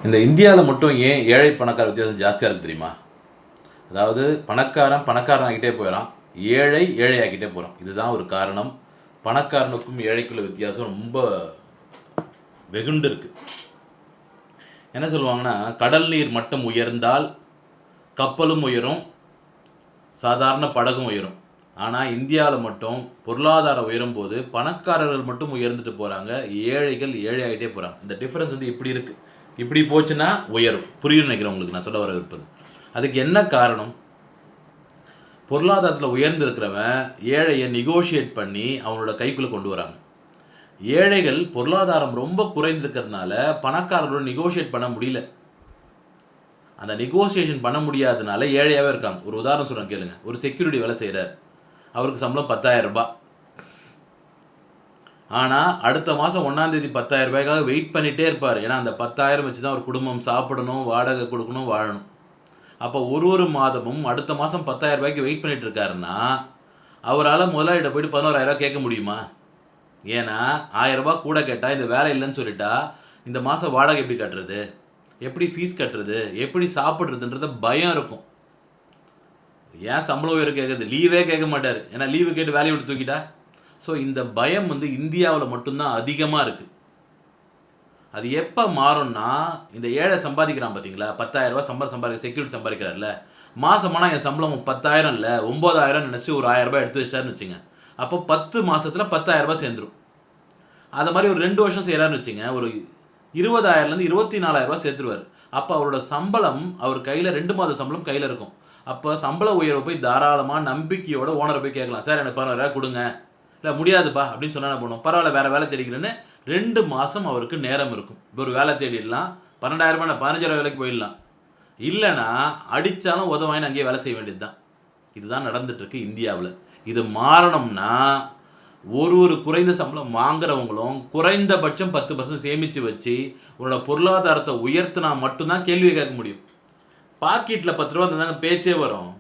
இந்த இந்தியாவில் மட்டும் ஏன் ஏழை பணக்கார வித்தியாசம் ஜாஸ்தியாக இருக்குது தெரியுமா? அதாவது பணக்காரன் ஆகிட்டே போயிடறான், ஏழை ஆகிட்டே போகிறான். இதுதான் ஒரு காரணம். பணக்காரனுக்கும் ஏழைக்குள்ள வித்தியாசம் ரொம்ப வெகுண்டு இருக்குது. என்ன சொல்லுவாங்கன்னா, கடல் நீர் மட்டம் உயர்ந்தால் கப்பலும் உயரும், சாதாரண படகும் உயரும். ஆனால் இந்தியாவில் மட்டும் பொருளாதாரம் உயரும் போது பணக்காரர்கள் மட்டும் உயர்ந்துட்டு போகிறாங்க, ஏழைகள் ஆகிட்டே போகிறாங்க. இந்த டிஃப்ரென்ஸ் வந்து இப்படி இருக்குது. இப்படி போச்சுன்னா உயரும். புரியும் நினைக்கிறேன் உங்களுக்கு நான் சொல்ல வர இருப்பது. அதுக்கு என்ன காரணம்? பொருளாதாரத்தில் உயர்ந்திருக்கிறவன் ஏழையை நெகோஷியேட் பண்ணி அவனோட கைக்குள்ளே கொண்டு வராங்க. ஏழைகள் பொருளாதாரம் ரொம்ப குறைந்திருக்கிறதுனால பணக்காரர்களோட நெகோஷியேட் பண்ண முடியல. அந்த நெகோசியேஷன் பண்ண முடியாததுனால ஏழையாகவே இருக்காங்க. ஒரு உதாரணம் சொல்கிறேன் கேளுங்க. ஒரு செக்யூரிட்டி வேலை செய்கிறார், அவருக்கு சம்பளம் 10,000 ரூபாய். ஆனால் அடுத்த மாதம் 1ஆம் தேதி 10,000 ரூபாய்க்காக வெயிட் பண்ணிகிட்டே இருப்பார். ஏன்னா அந்த 10,000 வச்சு தான் ஒரு குடும்பம் சாப்பிடணும், வாடகை கொடுக்கணும், வாழணும். அப்போ ஒரு மாதமும் அடுத்த மாதம் 10,000 ரூபாய்க்கு வெயிட் பண்ணிட்டு இருக்காருன்னா அவரால் முதலாளிகிட்ட போயிட்டு 11,000 ரூபாய் கேட்க முடியுமா? ஏன்னா 1000 ரூபாய் கூட கேட்டால் இந்த வேலை இல்லைன்னு சொல்லிட்டா இந்த மாதம் வாடகை எப்படி கட்டுறது, எப்படி ஃபீஸ் கட்டுறது, எப்படி சாப்பிட்றதுன்றத பயம் இருக்கும். ஏன் சம்பளம் உயர்வு கேட்குறது? லீவே கேட்க மாட்டார். ஏன்னா லீவு கேட்டு வேலையை விட்டு தூக்கிட்டா. ஸோ இந்த பயம் வந்து இந்தியாவில் மட்டும்தான் அதிகமாக இருக்குது. அது எப்போ மாறும்னா, இந்த ஏழை சம்பாதிக்கிறான் பார்த்தீங்களா, 10,000 ரூபாய் சம்பாதிக்க செக்யூரிட்டி சம்பாதிக்கிறார்ல, மாதமானால் என் சம்பளம் 10,000 இல்லை 9,000 நினச்சி ஒரு 1000 ரூபாய் எடுத்து வச்சாருன்னு வச்சுங்க. அப்போ 10 மாதத்தில் 10,000 ரூபாய் சேர்ந்துடும். அது மாதிரி ஒரு 2 வருஷம் செய்கிறாருன்னு வச்சுங்க, ஒரு 20,000லேருந்து 24,000 ரூபாய் சேர்த்துருவார். அப்போ அவரோட சம்பளம் அவர் கையில் 2 மாத சம்பளம் கையில் இருக்கும். அப்போ சம்பள உயர்வை போய் தாராளமாக நம்பிக்கையோட ஓனரை போய் கேட்கலாம். சார் எனக்கு 10,000 ரூபாய் கொடுங்க. இல்லை முடியாதுப்பா அப்படின்னு சொன்னால் என்ன பண்ணுவோம்? பரவாயில்ல, வேறு வேலை தேடிக்கிறேன்னு 2 மாதம் அவருக்கு நேரம் இருக்கும். ஒரு வேலை தேடிடலாம், 12,000 ரூபாய் 15,000 வேலைக்கு போயிடலாம். இல்லைனா அடித்தாலும் உதவாயின்னு அங்கேயே வேலை செய்ய வேண்டியது தான். இதுதான் நடந்துட்டுருக்கு இந்தியாவில். இது மாறணும்னா ஒரு குறைந்த சம்பளம் வாங்குறவங்களும் குறைந்தபட்சம் 10% சேமித்து வச்சு உன்னோட பொருளாதாரத்தை உயர்த்தினா மட்டும்தான் கேள்வியை கேட்க முடியும். பாக்கெட்டில் 10 ரூபா இருந்தாங்க பேச்சே வரும்.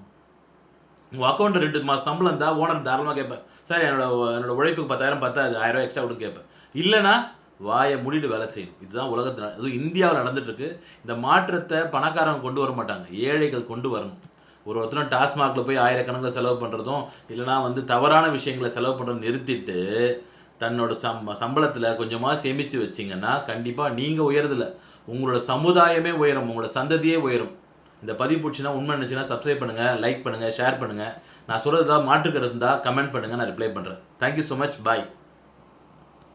உங்கள் அக்கௌண்ட்டில் 2 மாதம் சம்பளம் இருந்தால் ஓனர் தாராளமாக கேட்பேன், சார் என்னோட உழைப்புக்கு 10,000 10,000 1000 எக்ஸ்ட்ரா விட்டு கேட்பேன். இல்லைனா வாயை மூடிட்டு வேலை செய்யணும். இதுதான் உலகத்தில், அதுவும் இந்தியாவில் நடந்துட்டுருக்கு. இந்த மாற்றத்தை பணக்காரங்க கொண்டு வர மாட்டாங்க, ஏழைகள் கொண்டு வரணும். ஒருத்தரும் டாஸ்மாகில் போய் ஆயிரக்கணக்கில் செலவு பண்ணுறதும் இல்லைனா வந்து தவறான விஷயங்களை செலவு பண்ணுறதும் நிறுத்திட்டு தன்னோட சம்பளத்தில் கொஞ்சமாக சேமித்து வச்சிங்கன்னா கண்டிப்பாக நீங்கள் உயரதில்லை, உங்களோட சமுதாயமே உயரும், உங்களோட சந்ததியே உயரும். இந்த பதிவு பிடிச்சின்னா, உண்மை நினச்சின்னா சப்ஸ்கிரைப் பண்ணுங்கள், லைக் பண்ணுங்கள், ஷேர் பண்ணுங்கள். நான் சொல்கிறது தான் மாற்றுக்கிறது இருந்தால் கமெண்ட் பண்ணுங்கள், நான் ரிப்ளை பண்ணுறேன். தேங்க்யூ ஸோ மச், பாய்.